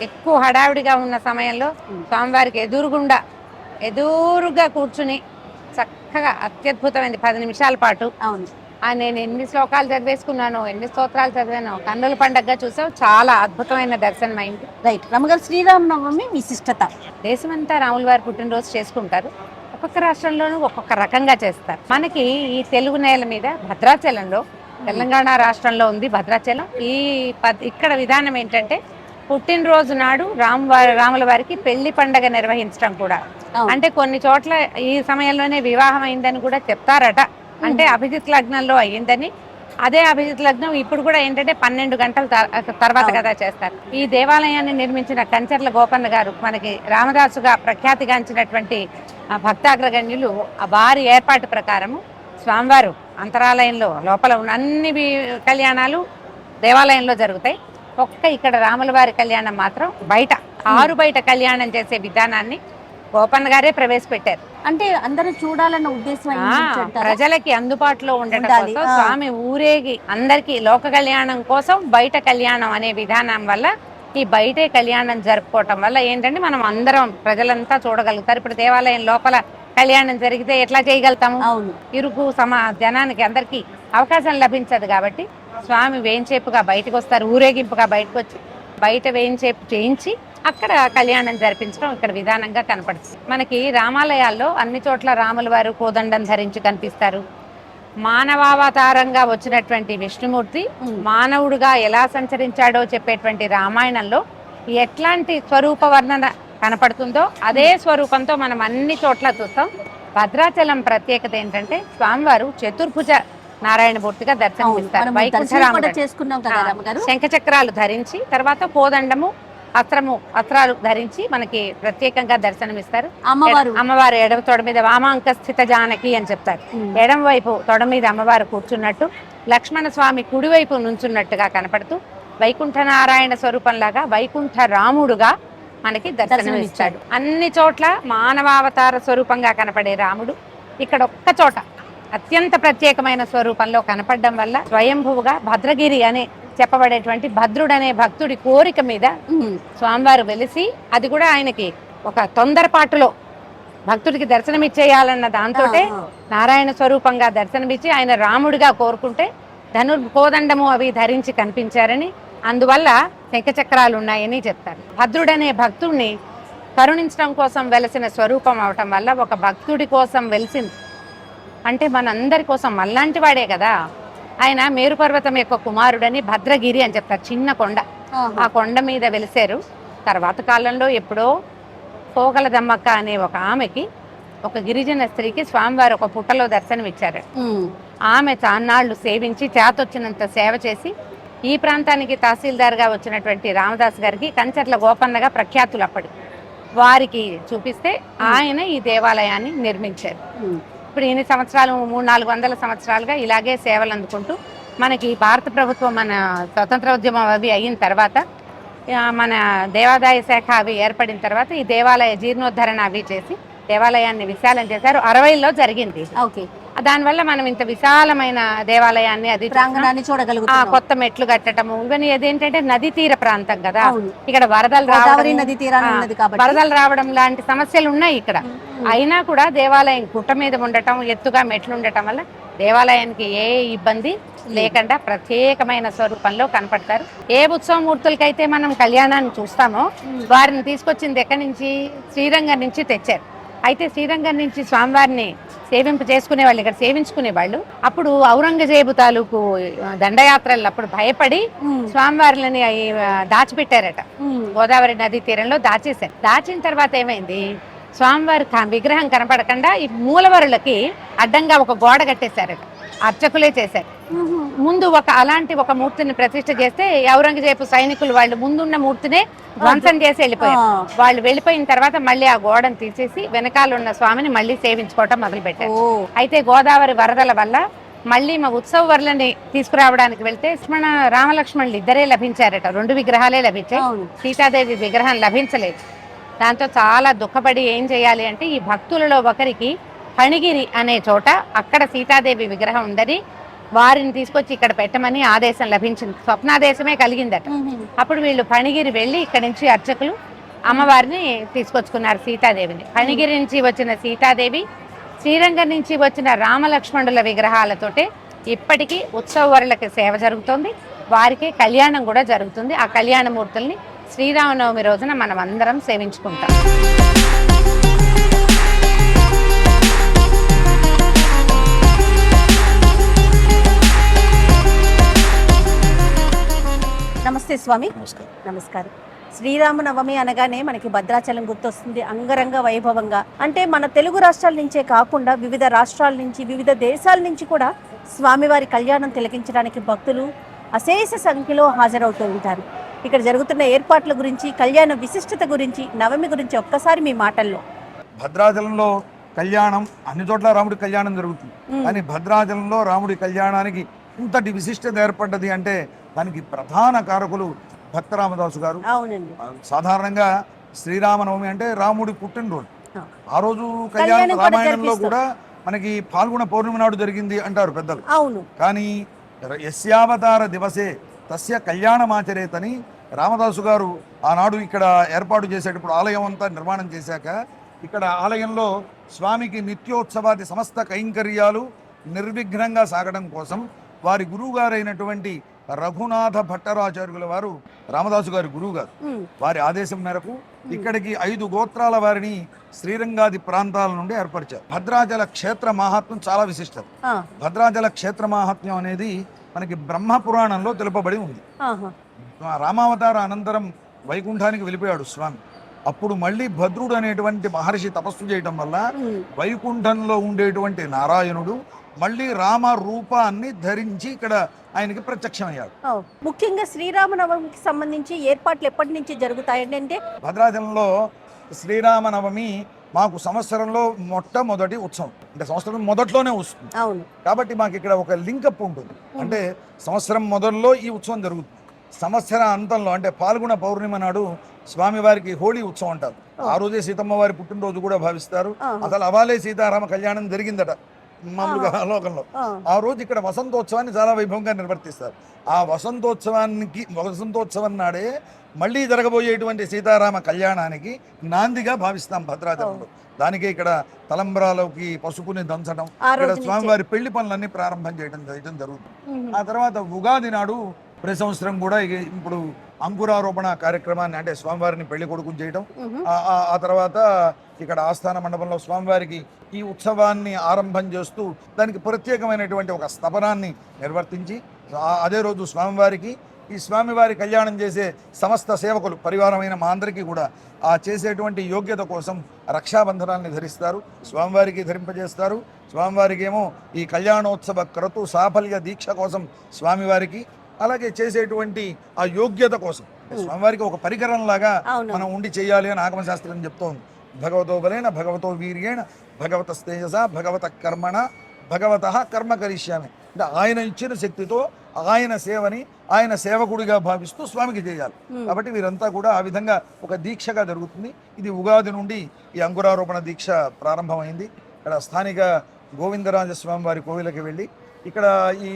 ఎక్కువ హడావిడిగా ఉన్న సమయంలో స్వామివారికి ఎదురుగా కూర్చుని చక్కగా అత్యద్భుతమైంది 10 నిమిషాల పాటు. అవును. నేను ఎన్ని శ్లోకాలు చదివేసుకున్నాను, ఎన్ని స్తోత్రాలు చదివాను, కన్నుల పండగగా చూసావు, చాలా అద్భుతమైన దర్శనం అయింది. రైట్ రమగారు, శ్రీరామనవమి విశిష్టత. దేశమంతా రాముల వారి పుట్టినరోజు చేసుకుంటారు. ఒక్కొక్క రాష్ట్రంలోనూ ఒక్కొక్క రకంగా చేస్తారు. మనకి ఈ తెలుగు నేల మీద భద్రాచలంలో, తెలంగాణ రాష్ట్రంలో ఉంది భద్రాచలం. ఇక్కడ విధానం ఏంటంటే పుట్టినరోజు నాడు రాముల వారికి పెళ్లి పండగ నిర్వహించడం కూడా. అంటే కొన్ని చోట్ల ఈ సమయంలోనే వివాహం అయిందని కూడా చెప్తారట. అంటే అభిజిత్ లగ్నంలో అయ్యిందని. అదే అభిజిత్ లగ్నం ఇప్పుడు కూడా ఏంటంటే 12 గంటల తర్వాత కదా చేస్తారు. ఈ దేవాలయాన్ని నిర్మించిన కంచర్ల గోపన్న గారు మనకి రామదాసుగా ప్రఖ్యాతిగాంచినటువంటి భక్తాగ్రగణ్యులు, వారి ఏర్పాటు ప్రకారము స్వామివారు అంతరాలయంలో లోపల ఉన్న అన్ని కళ్యాణాలు దేవాలయంలో జరుగుతాయి. ఇక్కడ రాముల వారి కళ్యాణం మాత్రం బయట, బయట కళ్యాణం చేసే విధానాన్ని గోపన్న గారే ప్రవేశపెట్టారు. అంటే అందరూ చూడాలన్న ఉద్దేశం ప్రజలకి అందుబాటులో ఉండటం కోసం స్వామి ఊరేగి అందరికి లోక కళ్యాణం కోసం బయట కళ్యాణం అనే విధానం వల్ల ఈ బయటే కళ్యాణం జరుపుకోవటం వల్ల ఏంటంటే మనం అందరం ప్రజలంతా చూడగలుగుతారు. ఇప్పుడు దేవాలయం లోపల కళ్యాణం జరిగితే ఎట్లా చేయగలుగుతాము? ఇరుకు జనానికి అందరికి అవకాశం లభించదు. కాబట్టి స్వామి వేంచేపుగా బయటకు వస్తారు, ఊరేగింపుగా బయటకు వచ్చి బయట వేంచేపు చేయించి అక్కడ కళ్యాణం జరిపించడం ఇక్కడ విధానంగా కనపడుతుంది. మనకి రామాలయాల్లో అన్ని చోట్ల రాముల వారు కోదండం ధరించి కనిపిస్తారు. మానవావతారంగా వచ్చినటువంటి విష్ణుమూర్తి మానవుడుగా ఎలా సంచరించాడో చెప్పేటువంటి రామాయణంలో ఎట్లాంటి స్వరూప వర్ణన కనపడుతుందో అదే స్వరూపంతో మనం అన్ని చోట్ల చూస్తాం. భద్రాచలం ప్రత్యేకత ఏంటంటే స్వామివారు చతుర్భుజ నారాయణమూర్తిగా దర్శనమిస్తారు. శంఖచక్రాలు ధరించి, తర్వాత కోదండము, అస్త్రాలు ధరించి మనకి ప్రత్యేకంగా దర్శనమిస్తారు. అమ్మవారు ఎడమ తొడ మీద వామాంక స్థిత జానకి అని చెప్తారు. ఎడమ వైపు తొడ మీద అమ్మవారు కూర్చున్నట్టు, లక్ష్మణ స్వామి కుడివైపు నుంచున్నట్టుగా కనపడుతూ వైకుంఠ నారాయణ స్వరూపంలాగా వైకుంఠ రాముడుగా మనకి దర్శనమిస్తాడు. అన్ని చోట్ల మానవావతార స్వరూపంగా కనపడే రాముడు ఇక్కడ ఒక్క చోట అత్యంత ప్రత్యేకమైన స్వరూపంలో కనపడడం వల్ల స్వయంభువుగా భద్రగిరి అనే చెప్పబడేటువంటి భద్రుడనే భక్తుడి కోరిక మీద స్వామివారు వెలిసి, అది కూడా ఆయనకి ఒక తొందరపాటులో భక్తుడికి దర్శనమిచ్చేయాలన్న దాంతో నారాయణ స్వరూపంగా దర్శనమిచ్చి ఆయన రాముడిగా కోరుకుంటే కోదండము అవి ధరించి కనిపించారని, అందువల్ల శంఖచక్రాలు ఉన్నాయని చెప్తారు. భద్రుడనే భక్తుడిని కరుణించడం కోసం వెలసిన స్వరూపం అవటం వల్ల ఒక భక్తుడి కోసం వెలిసింది. అంటే మనందరి కోసం మళ్ళాంటి వాడే కదా ఆయన. మేరుపర్వతం యొక్క కుమారుడని భద్రగిరి అని చెప్తారు. చిన్న కొండ, ఆ కొండ మీద వెలిసారు. తర్వాత కాలంలో ఎప్పుడో పోగల దమ్మక్క అనే ఒక ఆమెకి, ఒక గిరిజన స్త్రీకి స్వామివారు ఒక పుట్టలో దర్శనం ఇచ్చారు. ఆమె చాన్నాళ్లు సేవించి చేతొచ్చినంత సేవ చేసి ఈ ప్రాంతానికి తహసీల్దార్గా వచ్చినటువంటి రామదాస్ గారికి కంచర్ల గోపన్నగా ప్రఖ్యాతులు అప్పటి వారికి చూపిస్తే ఆయన ఈ దేవాలయాన్ని నిర్మించారు. ఇప్పుడు ఎన్ని సంవత్సరాలు, 300-400 సంవత్సరాలుగా ఇలాగే సేవలు అందుకుంటూ మనకి భారత ప్రభుత్వం మన స్వతంత్రోద్యమం అవి అయిన తర్వాత, మన దేవాదాయ శాఖ అవి ఏర్పడిన తర్వాత ఈ దేవాలయ జీర్ణోద్ధరణ అవి చేసి దేవాలయాన్ని విశాలం చేశారు. 60లో జరిగింది. దానివల్ల మనం ఇంత విశాలమైన దేవాలయాన్ని, అది ప్రాంగణాన్ని చూడగలుగుతాం. కొత్త మెట్లు కట్టడము, ఇవన్నీ అదేంటంటే నదీ తీర ప్రాంతం కదా, ఇక్కడ వరదలు రావడం లాంటి సమస్యలు ఉన్నాయి ఇక్కడ. అయినా కూడా దేవాలయం గుట్ట మీద ఉండటం, ఎత్తుగా మెట్లు ఉండటం వల్ల దేవాలయానికి ఏ ఇబ్బంది లేకుండా ప్రత్యేకమైన స్వరూపంలో కనపడతారు. ఏ ఉత్సవమూర్తులకైతే మనం కళ్యాణాన్ని చూస్తామో వారిని తీసుకొచ్చింది ఎక్కడి నుంచి? శ్రీరంగం నుంచి తెచ్చారు. అయితే శ్రీరంగం నుంచి స్వామివారిని సేవింపు చేసుకునే వాళ్ళు, ఇక్కడ సేవించుకునే వాళ్ళు. అప్పుడు ఔరంగజేబు తాలూకు దండయాత్రలు అప్పుడు భయపడి స్వామివారిని దాచిపెట్టారట. గోదావరి నదీ తీరంలో దాచేశారు. దాచిన తర్వాత ఏమైంది, స్వామివారి విగ్రహం కనపడకుండా ఈ మూలవరులకి అడ్డంగా ఒక గోడ కట్టేశారట. అర్చకులే చేశారు. ముందు అలాంటి ఒక మూర్తిని ప్రతిష్ఠ చేస్తే ఔరంగజేబు సైనికులు వాళ్ళు ముందున్న మూర్తినే ధ్వంసం చేసి వెళ్ళిపోయారు. వాళ్ళు వెళ్ళిపోయిన తర్వాత మళ్ళీ ఆ గోడను తీసేసి వెనకాల ఉన్న స్వామిని మళ్ళీ సేవించుకోవటం మొదలు పెట్టారు. అయితే గోదావరి వరదల వల్ల మళ్ళీ మా ఉత్సవ వరలని తీసుకురావడానికి వెళ్తే రామలక్ష్మణులు ఇద్దరే లభించారట. 2 విగ్రహాలే లభించాయి. సీతాదేవి విగ్రహం లభించలేదు. దాంతో చాలా దుఃఖపడి ఏం చేయాలి అంటే ఈ భక్తులలో ఒకరికి ఫణిగిరి అనే చోట అక్కడ సీతాదేవి విగ్రహం ఉందని వారిని తీసుకొచ్చి ఇక్కడ పెట్టమని ఆదేశం లభించింది. స్వప్నాదేశమే కలిగిందట. అప్పుడు వీళ్ళు ఫణిగిరి వెళ్ళి ఇక్కడ నుంచి అర్చకులు అమ్మవారిని తీసుకొచ్చుకున్నారు, సీతాదేవిని. ఫణిగిరి నుంచి వచ్చిన సీతాదేవి, శ్రీరంగం నుంచి వచ్చిన రామలక్ష్మణుల విగ్రహాలతోటే ఇప్పటికీ ఉత్సవరులకి సేవ జరుగుతుంది, వారికి కళ్యాణం కూడా జరుగుతుంది. ఆ కళ్యాణమూర్తుల్ని శ్రీరామనవమి రోజున మనం అందరం సేవించుకుంటాం. నమస్తే స్వామి. నమస్కారం. నమస్కారం. శ్రీరామనవమి అనగానే మనకి భద్రాచలం గుర్తొస్తుంది అంగరంగ వైభవంగా. అంటే మన తెలుగు రాష్ట్రాల నుంచే కాకుండా వివిధ రాష్ట్రాల నుంచి, వివిధ దేశాల నుంచి కూడా స్వామివారి కళ్యాణం తిలకించడానికి భక్తులు అశేష సంఖ్యలో హాజరవుతూ ఉంటారు. ఇక్కడ జరుగుతున్న ఏర్పాట్ల గురించి, కళ్యాణ విశిష్టత గురించి, నవమి గురించి ఒక్కసారి మీ మాటల్లో. భద్రాచలంలో కళ్యాణం అన్ని చోట్ల రాముడి కళ్యాణం జరుగుతుంది, కానీ భద్రాచలంలో రాముడి కళ్యాణానికి ఇంతటి విశిష్టత ఏర్పడ్డది అంటే దానికి ప్రధాన కారకులు భక్త రామదాసు గారు. అవునండి. సాధారణంగా శ్రీరామనవమి అంటే రాముడి పుట్టినరోజు. ఆ రోజు కళ్యాణం కళ్యాణం కూడా రామాయణంలో జరిపిస్తారు. కూడా మనకి పాల్గొన పౌర్ణమి నాడు జరిగింది అంటారు పెద్దలు. అవును. కానీ యస్యావతార దివసే తస్య కళ్యాణమాచరేతని రామదాసు గారు ఆనాడు ఇక్కడ ఏర్పాటు చేసేటప్పుడు ఆలయం అంతా నిర్మాణం చేశాక ఇక్కడ ఆలయంలో స్వామికి నిత్యోత్సవాది సమస్త కైంకర్యాలు నిర్విఘ్నంగా సాగడం కోసం వారి గురువుగారైనటువంటి రఘునాథ భట్టరాచార్యుల వారు, రామదాసు గారి గురువు గారు, వారి ఆదేశం మేరకు ఇక్కడికి 5 గోత్రాల వారిని శ్రీరంగాది ప్రాంతాల నుండి ఏర్పరిచారు. భద్రాచల క్షేత్ర మహాత్మ్యం చాలా విశిష్టం. భద్రాచల క్షేత్ర మహాత్మ్యం అనేది మనకి బ్రహ్మ పురాణంలో తెలుపబడి ఉంది. రామావతార అనంతరం వైకుంఠానికి వెళ్ళిపోయాడు స్వామి. అప్పుడు మళ్ళీ భద్రుడు అనేటువంటి మహర్షి తపస్సు చేయటం వల్ల వైకుంఠంలో ఉండేటువంటి నారాయణుడు మళ్ళీ రామ రూపాన్ని ధరించి ఇక్కడ ఆయనకి ప్రత్యక్షమయ్యాడు. ముఖ్యంగా శ్రీరామనవమికి సంబంధించి ఏర్పాట్లు ఎప్పటి నుంచి జరుగుతాయండి? అంటే భద్రాచలంలో శ్రీరామనవమి మాకు సంవత్సరంలో మొట్టమొదటి ఉత్సవం, అంటే సంవత్సరం మొదట్లోనే వస్తుంది. అవును. కాబట్టి మాకు ఇక్కడ ఒక లింకప్ ఉంటుంది. అంటే సంవత్సరం మొదల్లో ఈ ఉత్సవం జరుగుతుంది. సంవత్సర అంతంలో అంటే పాల్గొన పౌర్ణిమ నాడు స్వామివారికి హోళీ ఉత్సవం అంటారు. ఆ రోజే సీతమ్మ వారి పుట్టినరోజు కూడా భావిస్తారు. అసలు అవాలే సీతారామ కళ్యాణం జరిగిందట మామూలుగా లోకంలో. ఆ రోజు ఇక్కడ వసంతోత్సవాన్ని చాలా వైభవంగా నిర్వర్తిస్తారు. ఆ వసంతోత్సవం నాడే మళ్ళీ జరగబోయేటువంటి సీతారామ కళ్యాణానికి నాందిగా భావిస్తాం భద్రాచలంలో. దానికే ఇక్కడ తలంబ్రాలోకి పసుపుని దంచడం, ఇక్కడ స్వామివారి పెళ్లి పనులన్నీ ప్రారంభం చేయడం జరుగుతుంది. ఆ తర్వాత ఉగాది నాడు ప్రతి సంవత్సరం కూడా ఇప్పుడు అంకురారోపణ కార్యక్రమాన్ని, అంటే స్వామివారిని పెళ్లి కొడుకుని చేయడం, ఆ తర్వాత ఇక్కడ ఆస్థాన మండపంలో స్వామివారికి ఈ ఉత్సవాన్ని ఆరంభం చేస్తూ దానికి ప్రత్యేకమైనటువంటి ఒక స్తపనాన్ని నిర్వర్తించి అదే రోజు స్వామివారికి ఈ స్వామివారి కళ్యాణం చేసే సమస్త సేవకులు పరివారమైన మా అందరికీ కూడా ఆ చేసేటువంటి యోగ్యత కోసం రక్షాబంధనాన్ని ధరిస్తారు, స్వామివారికి ధరింపజేస్తారు. స్వామివారికి ఏమో ఈ కళ్యాణోత్సవ క్రతు సాఫల్య దీక్ష కోసం స్వామివారికి, అలాగే చేసేటువంటి ఆ యోగ్యత కోసం స్వామివారికి ఒక పరికరం లాగా మనం ఉండి చేయాలి అని ఆగమశాస్త్రం చెప్తోంది. భగవతో బలేన భగవతో వీర్యేణ భగవత తేజస భగవత కర్మణ భగవత కర్మ కరిష్యామి. అంటే ఆయన ఇచ్చిన శక్తితో ఆయన సేవని ఆయన సేవకుడిగా భావిస్తూ స్వామికి చేయాలి. కాబట్టి వీరంతా కూడా ఆ విధంగా ఒక దీక్షగా జరుగుతుంది. ఇది ఉగాది నుండి ఈ అంకురారోపణ దీక్ష ప్రారంభమైంది. ఇక్కడ స్థానిక గోవిందరాజస్వామి వారి కోవిలకి వెళ్ళి ఇక్కడ ఈ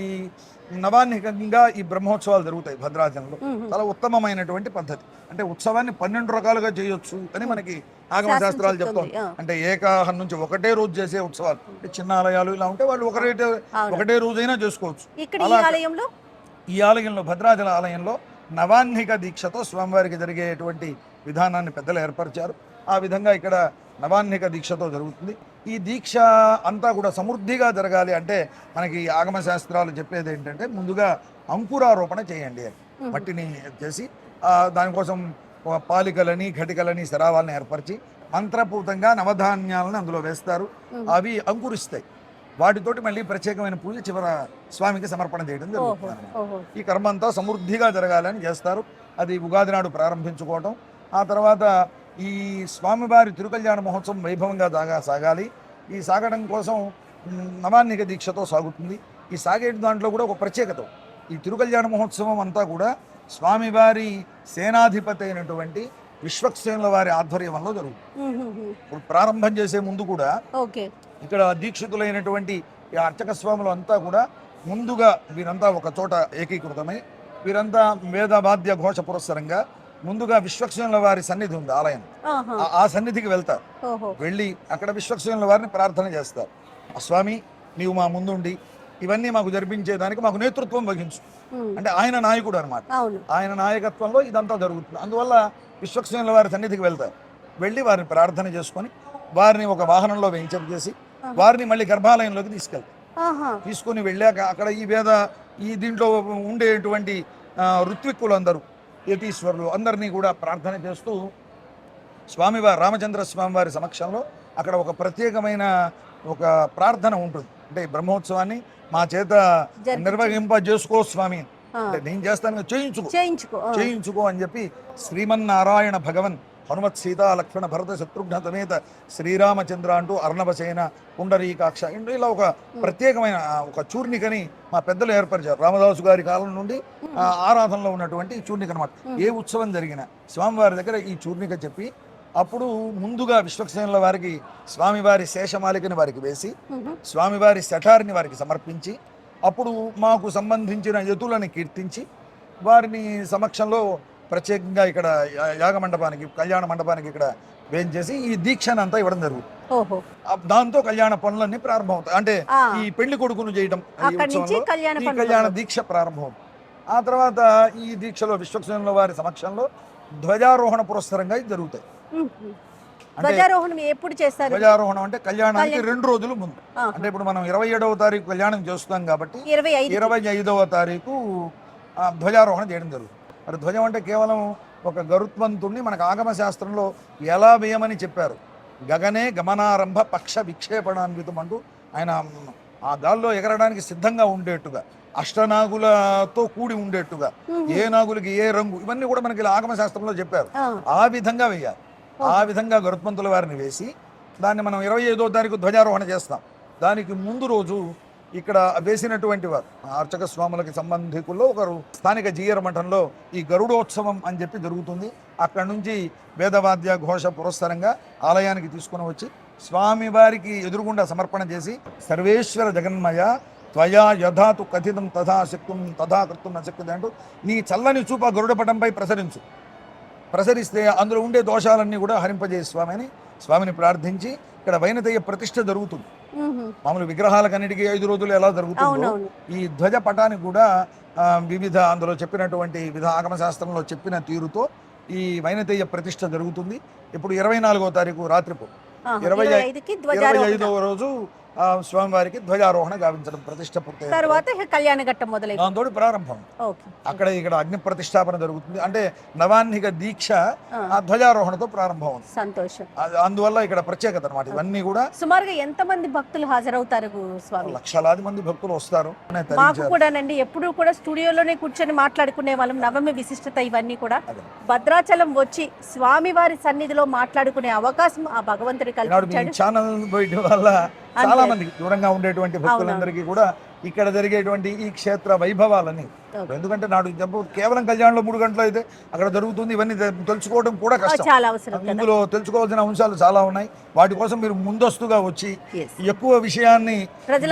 నవాన్నికంగా ఈ బ్రహ్మోత్సవాలు జరుగుతాయి భద్రాచలంలో. చాలా ఉత్తమమైనటువంటి పద్ధతి. అంటే ఉత్సవాన్ని 12 రకాలుగా చేయొచ్చు అని మనకి ఆగమ శాస్త్రాలు చెప్తాం. అంటే ఏకాహం నుంచి ఒకటే రోజు చేసే ఉత్సవాలు, అంటే చిన్న ఆలయాలు ఇలా ఉంటే వాళ్ళు ఒకటే రోజైనా చేసుకోవచ్చు. ఈ ఆలయంలో భద్రాచల ఆలయంలో నవాన్నిక దీక్షతో స్వామివారికి జరిగేటువంటి విధానాన్ని పెద్దలు ఏర్పరిచారు. ఆ విధంగా ఇక్కడ నవాన్నిక దీక్షతో జరుగుతుంది. ఈ దీక్ష అంతా కూడా సమృద్ధిగా జరగాలి అంటే మనకి ఆగమ శాస్త్రాలు చెప్పేది ఏంటంటే ముందుగా అంకురారోపణ చేయండి అని. మట్టిని చేసి దానికోసం పాలికలని ఘటికలని శరావాలని ఏర్పరిచి మంత్రపూతంగా నవధాన్యాలను అందులో వేస్తారు. అవి అంకురిస్తాయి. వాటితోటి మళ్ళీ ప్రత్యేకమైన పూజ చివర స్వామికి సమర్పణ చేయడం జరుగుతుంది. ఈ కర్మ అంతా సమృద్ధిగా జరగాలని చేస్తారు. అది ఉగాది నాడు ప్రారంభించుకోవటం. ఆ తర్వాత ఈ స్వామివారి తిరుకల్యాణ మహోత్సవం వైభవంగా సాగాలి. ఈ సాగడం కోసం నవాన్నిక దీక్షతో సాగుతుంది. ఈ సాగే దాంట్లో కూడా ఒక ప్రత్యేకత. ఈ తిరుకల్యాణ మహోత్సవం అంతా కూడా స్వామివారి సేనాధిపతి అయినటువంటి విశ్వక్సేనుల వారి ఆధ్వర్యంలో జరుగుతుంది. ఇప్పుడు ప్రారంభం చేసే ముందు కూడా ఇక్కడ దీక్షితులైనటువంటి ఈ అర్చక స్వాములు అంతా కూడా ముందుగా వీరంతా ఒక చోట ఏకీకృతమై వీరంతా వేద వాద్య ఘోష పురస్సరంగా ముందుగా విశ్వక్సేనుల వారి సన్నిధి ఉంది ఆలయం, ఆ సన్నిధికి వెళ్తారు. వెళ్ళి అక్కడ విశ్వక్సేనుల వారిని ప్రార్థన చేస్తారు. స్వామి నీవు మా ముందుండి ఇవన్నీ మాకు జరిపించేదానికి మాకు నేతృత్వం వహించు. అంటే ఆయన నాయకుడు అనమాట. అవును. ఆయన నాయకత్వంలో ఇదంతా జరుగుతుంది. అందువల్ల విశ్వక్సేనుల వారి సన్నిధికి వెళ్తారు. వెళ్ళి వారిని ప్రార్థన చేసుకొని వారిని ఒక వాహనంలో వేయించేసి వారిని మళ్ళీ గర్భాలయంలోకి తీసుకెళ్తారు. తీసుకొని వెళ్ళాక అక్కడ ఈ దీంట్లో ఉండేటువంటి ఋత్విక్కులు అందరూ, యతీశ్వరులు అందరినీ కూడా ప్రార్థన చేస్తూ స్వామివారి రామచంద్ర స్వామి వారి సమక్షంలో అక్కడ ఒక ప్రత్యేకమైన ఒక ప్రార్థన ఉంటుంది. అంటే ఈ బ్రహ్మోత్సవాన్ని మా చేత నిర్వహింపజేసుకో స్వామి, అంటే నేను చేస్తాను, చేయించుకో అని చెప్పి శ్రీమన్నారాయణ భగవన్ హనుమత్ సీతా లక్ష్మణ భరత శత్రుఘ్న సమేత శ్రీరామచంద్ర అంటూ అర్ణవసేన పుండరీకాక్ష ఇలా ఒక ప్రత్యేకమైన ఒక చూర్ణికని మా పెద్దలు ఏర్పరిచారు. రామదాసు గారి కాలం నుండి ఆరాధనలో ఉన్నటువంటి చూర్ణిక అనమాట. ఏ ఉత్సవం జరిగినా స్వామివారి దగ్గర ఈ చూర్ణిక చెప్పి అప్పుడు ముందుగా విశ్వక్సేనుల వారికి స్వామివారి శేషమాలికని వారికి వేసి స్వామివారి శఠారిని వారికి సమర్పించి అప్పుడు మాకు సంబంధించిన యతులని కీర్తించి వారిని సమక్షంలో ప్రత్యేకంగా ఇక్కడ యాగ మండపానికి కళ్యాణ మండపానికి ఇక్కడ వేయించేసి ఈ దీక్షను అంతా ఇవ్వడం జరుగుతుంది. దాంతో కళ్యాణ పనులన్నీ ప్రారంభమవుతాయి. అంటే ఈ పెళ్లి కొడుకును చేయడం ఈ కళ్యాణ దీక్ష ప్రారంభం. ఆ తర్వాత ఈ దీక్షలో విశ్వక్సేనుల వారి సమక్షంలో ధ్వజారోహణ పురస్సరంగా జరుగుతాయి. ధ్వజారోహణం ఎప్పుడు చేస్తారు? ధ్వజారోహణం అంటే కళ్యాణానికి 2 రోజులు ముందు. అంటే ఇప్పుడు మనం 27వ తారీఖు కళ్యాణం చేస్తున్నాం కాబట్టి 25వ తారీఖు ధ్వజారోహణ చేయడం జరుగుతుంది. మరి ధ్వజం అంటే కేవలం ఒక గరుత్మంతుణ్ణి మనకు ఆగమ శాస్త్రంలో ఎలా వేయమని చెప్పారు. గగనే గమనారంభ పక్ష విక్షేపణాన్వితం అంటూ ఆయన ఆ గాల్లో ఎగరడానికి సిద్ధంగా ఉండేట్టుగా, అష్టనాగులతో కూడి ఉండేట్టుగా, ఏ నాగులకి ఏ రంగు, ఇవన్నీ కూడా మనకి ఇలా ఆగమ శాస్త్రంలో చెప్పారు. ఆ విధంగా వేయాలి. ఆ విధంగా గరుత్మంతుల వారిని వేసి దాన్ని మనం 25వ తారీఖు ధ్వజారోహణ చేస్తాం. దానికి ముందు రోజు ఇక్కడ వేసినటువంటి వారు అర్చక స్వాములకి సంబంధికుల్లో ఒకరు స్థానిక జీయర్ మఠంలో ఈ గరుడోత్సవం అని చెప్పి జరుగుతుంది. అక్కడ నుంచి వేదవాద్య ఘోష పురస్సరంగా ఆలయానికి తీసుకుని వచ్చి స్వామివారికి ఎదురుగుండా సమర్పణ చేసి సర్వేశ్వర జగన్మయ త్వయా యథాతు కథితం తథా శక్తుం తథా కర్తుం అశక్యతే అంటూ నీ చల్లని చూప గరుడపటంపై ప్రసరిస్తే అందులో ఉండే దోషాలన్నీ కూడా హరింపజేయ స్వామి అని స్వామిని ప్రార్థించి ఇక్కడ వైనతేయ ప్రతిష్ఠ జరుగుతుంది. మామూలు విగ్రహాలకన్నిటికీ 5 రోజులు ఎలా జరుగుతుందో ఈ ధ్వజ పటానికి కూడా వివిధ అందులో చెప్పినటువంటి వివిధ ఆగమ శాస్త్రంలో చెప్పిన తీరుతో ఈ వైనతేయ ప్రతిష్ఠ జరుగుతుంది. ఇప్పుడు 24వ తారీఖు రాత్రిపూట 25వ రోజు స్వామివారికి ధ్వజారోహణ గావించడం ప్రతిష్ట పూర్తి తర్వాత కళ్యాణ ఘట్టం మొదలైంది. దాంతో ప్రారంభం. ఇక్కడ అగ్ని ప్రతిష్టాపన జరుగుతుంది. అంటే నవాన్నిక దీక్ష ఆ ధ్వజారోహణతో ప్రారంభం. సంతోషం. అందువల్ల ఇక్కడ ప్రత్యేకత అన్నమాట. ఇవన్నీ కూడా సుమారుగా ఎంత మంది భక్తులు హాజరవుతారు స్వామి? లక్షలాది మంది భక్తులు వస్తారు. మాకు కూడానండి ఎప్పుడు కూడా స్టూడియోలోనే కూర్చొని మాట్లాడుకునే వాళ్ళం. నవమి విశిష్టత ఇవన్నీ కూడా భద్రాచలం వచ్చి స్వామి వారి సన్నిధిలో మాట్లాడుకునే అవకాశం ఆ భగవంతుడి కల్పించాడు. ఛానల్ బయట వల్ల చాలా మంది దూరంగా ఉండేటువంటి భక్తులందరికీ కూడా ఇక్కడ జరిగేటువంటి ఈ క్షేత్ర వైభవాలని, ఎందుకంటే నాడు కేవలం కళ్యాణంలో 3 గంటలు అయితే అక్కడ జరుగుతుంది. ఇవన్నీ తెలుసుకోవడం కూడా కష్టం. ఇందులో తెలుసుకోవాల్సిన అంశాలు చాలా ఉన్నాయి. వాటి కోసం మీరు ముందస్తుగా వచ్చి ఎక్కువ విషయాన్ని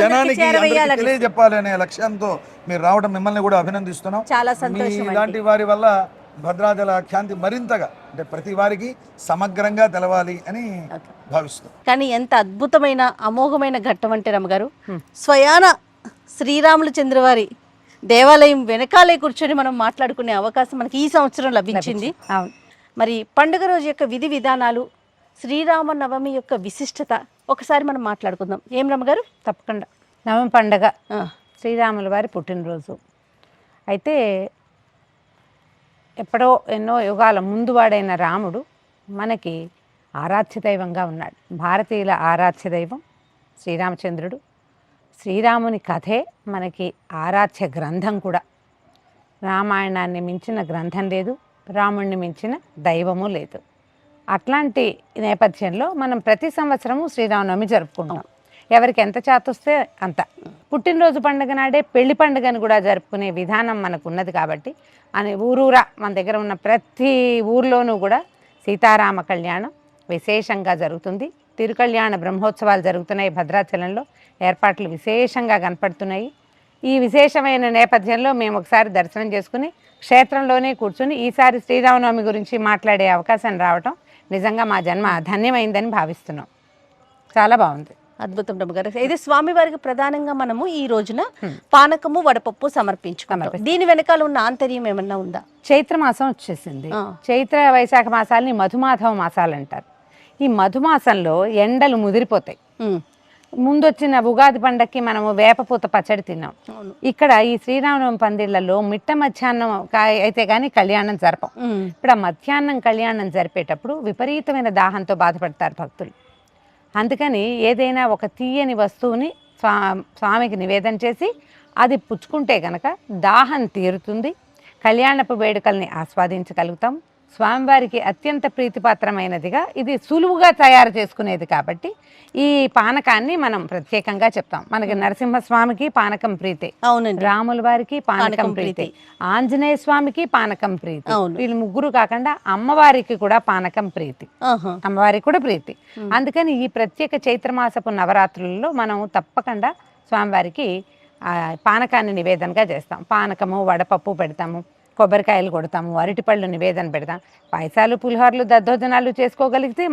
జనానికి తెలియజెప్పాలి అనే లక్ష్యంతో మీరు రావడం మిమ్మల్ని కూడా అభినందిస్తున్నాం. ఇలాంటి వారి వల్ల భద్రాచల ఖ్యాతి మరింతగా అంటే ప్రతి వారికి సమగ్రంగా తెలవాలి అని భావిస్తాం. కానీ ఎంత అద్భుతమైన అమోఘమైన ఘట్టం అంటే రమ్మగారు, స్వయాన శ్రీరాములచంద్ర వారి దేవాలయం వెనకాలే కూర్చొని మనం మాట్లాడుకునే అవకాశం మనకి ఈ సంవత్సరం లభించింది. మరి పండుగ రోజు యొక్క విధి విధానాలు, శ్రీరామ నవమి యొక్క విశిష్టత ఒకసారి మనం మాట్లాడుకుందాం. ఏం రమ్మగారు? తప్పకుండా. నవమి పండుగ శ్రీరాముల వారి పుట్టినరోజు. అయితే ఎప్పుడో ఎన్నో యుగాల ముందు వాడైన రాముడు మనకి ఆరాధ్య దైవంగా ఉన్నాడు. భారతీయుల ఆరాధ్య దైవం శ్రీరామచంద్రుడు. శ్రీరాముని కథే మనకి ఆరాధ్య గ్రంథం కూడా. రామాయణాన్ని మించిన గ్రంథం లేదు, రాముడిని మించిన దైవము లేదు. అట్లాంటి నేపథ్యంలో మనం ప్రతి సంవత్సరము శ్రీరామనవమి జరుపుకుంటాం. ఎవరికి ఎంత చేతొస్తే అంత. పుట్టినరోజు పండుగ నాడే పెళ్లి పండుగను కూడా జరుపుకునే విధానం మనకు ఉన్నది కాబట్టి అని ఊరూరా మన దగ్గర ఉన్న ప్రతి ఊర్లోనూ కూడా సీతారామ కళ్యాణం విశేషంగా జరుగుతుంది. తిరుకళ్యాణ బ్రహ్మోత్సవాలు జరుగుతున్నాయి. భద్రాచలంలో ఏర్పాట్లు విశేషంగా కనపడుతున్నాయి. ఈ విశేషమైన నేపథ్యంలో మేము ఒకసారి దర్శనం చేసుకుని క్షేత్రంలోనే కూర్చుని ఈసారి శ్రీరామనవమి గురించి మాట్లాడే అవకాశం రావటం నిజంగా మా జన్మ ధన్యమైందని భావిస్తున్నాం. చాలా బాగుంది. అద్భుతం రమ్మగారు. అయితే స్వామివారికి ప్రధానంగా మనము ఈ రోజున పానకము వడపప్పు సమర్పించుకుంటాం. దీని వెనకాల ఉన్న ఆంతర్యం ఏమన్నా ఉందా? చైత్రమాసం వచ్చేసింది. చైత్ర వైశాఖ మాసాలని మధుమాధవ మాసాలు అంటారు. ఈ మధుమాసంలో ఎండలు ముదిరిపోతాయి. ముందొచ్చిన ఉగాది పండక్కి మనము వేపపూత పచ్చడి తిన్నాం. ఇక్కడ ఈ శ్రీరామనవమి పందిళ్లలో మిట్ట మధ్యాహ్నం అయితే కానీ కళ్యాణం జరపం. ఇప్పుడు ఆ మధ్యాహ్నం కళ్యాణం జరిపేటప్పుడు విపరీతమైన దాహంతో బాధపడతారు భక్తులు. అందుకని ఏదైనా ఒక తీయని వస్తువుని స్వామికి నివేదన చేసి అది పుచ్చుకుంటే కనుక దాహం తీరుతుంది, కళ్యాణపు వేడుకల్ని ఆస్వాదించగలుగుతాం. స్వామివారికి అత్యంత ప్రీతిపాత్రమైనదిగా ఇది సులువుగా తయారు చేసుకునేది కాబట్టి ఈ పానకాన్ని మనం ప్రత్యేకంగా చెప్తాం. మనకి నరసింహస్వామికి పానకం ప్రీతి, అవునండి, రాముల వారికి పానకం ప్రీతి, ఆంజనేయ స్వామికి పానకం ప్రీతి, వీళ్ళు ముగ్గురు కాకుండా అమ్మవారికి కూడా పానకం ప్రీతి, అమ్మవారికి కూడా ప్రీతి. అందుకని ఈ ప్రత్యేక చైత్రమాసపు నవరాత్రులలో మనం తప్పకుండా స్వామివారికి పానకాన్ని నివేదనగా చేస్తాం. పానకము వడపప్పు పెడతాము, కొబ్బరికాయలు కొడతాము, అరటిపళ్ళు నివేదన పెడతాం. పాయసాలు పులిహోరలు దద్దోజనాలు చేసుకోగలిగితే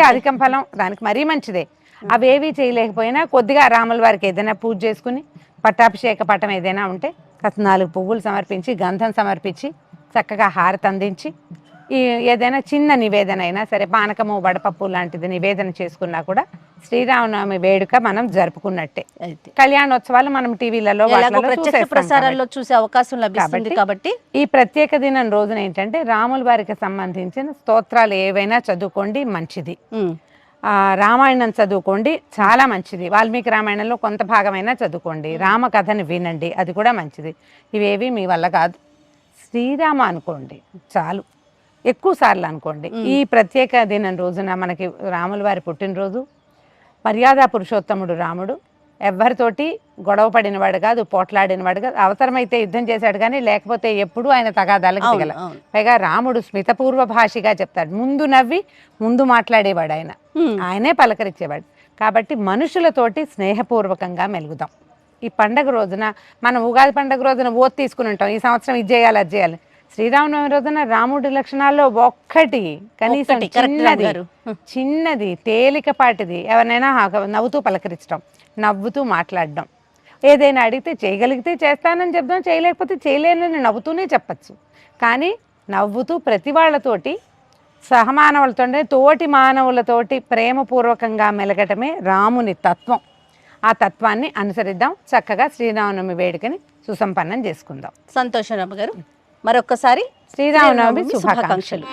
అధికం ఫలం, దానికి మరీ మంచిదే. అవేవి చేయలేకపోయినా కొద్దిగా రాముల వారికి ఏదైనా పూజ చేసుకుని పట్టాభిషేక పటం ఏదైనా ఉంటే 4 పువ్వులు సమర్పించి గంధం సమర్పించి చక్కగా హారతి అందించి ఏదైనా చిన్న నివేదన అయినా సరే పానకము వడపప్పు లాంటిది నివేదన చేసుకున్నా కూడా శ్రీరామనవమి వేడుక మనం జరుపుకున్నట్టే. కళ్యాణోత్సవాలు మనం టీవీలలో ప్రసారాల్లో చూసే అవకాశం లభిస్తుంది కాబట్టి ఈ ప్రత్యేక దినం రోజున ఏంటంటే రాముల వారికి సంబంధించిన స్తోత్రాలు ఏవైనా చదువుకోండి, మంచిది. రామాయణం చదువుకోండి, చాలా మంచిది. వాల్మీకి రామాయణంలో కొంత భాగమైనా చదువుకోండి, రామకథని వినండి, అది కూడా మంచిది. ఇవేవి మీ వల్ల కాదు, శ్రీరామ అనుకోండి చాలు, ఎక్కువ సార్లు అనుకోండి. ఈ ప్రత్యేక దినం రోజున మనకి రాముల వారి పుట్టినరోజు. మర్యాద పురుషోత్తముడు రాముడు ఎవరితోటి గొడవ పడినవాడు కాదు, పోట్లాడినవాడు కాదు. అవసరమైతే యుద్ధం చేశాడు కానీ లేకపోతే ఎప్పుడు ఆయన తగాదాలకు దిగల. పైగా రాముడు స్మితపూర్వ భాషిగా చెప్తాడు, ముందు నవ్వి ముందు మాట్లాడేవాడు, ఆయనే పలకరించేవాడు. కాబట్టి మనుషులతోటి స్నేహపూర్వకంగా మెలుగుదాం. ఈ పండగ రోజున మనం ఉగాది పండగ రోజున ఓత్ తీసుకుని ఉంటాం, ఈ సంవత్సరం ఇది చేయాలి అది చేయాలి. శ్రీరామనవమి రోజున రాముడి లక్షణాల్లో ఒక్కటి కనీసం చిన్నది తేలికపాటిది ఎవరినైనా నవ్వుతూ పలకరించడం, నవ్వుతూ మాట్లాడడం, ఏదైనా అడిగితే చేయగలిగితే చేస్తానని చెప్దాం, చేయలేకపోతే చేయలేనని నవ్వుతూనే చెప్పచ్చు. కానీ నవ్వుతూ ప్రతి వాళ్ళతోటి సహమానవులతోనే తోటి మానవులతోటి ప్రేమపూర్వకంగా మెలగటమే రాముని తత్వం. ఆ తత్వాన్ని అనుసరిద్దాం, చక్కగా శ్రీరామనవమి వేడుకని సుసంపన్నం చేసుకుందాం. సంతోషం రమ్మ గారు, మరొక్కసారి శ్రీరామనవమి శుభాకాంక్షలు.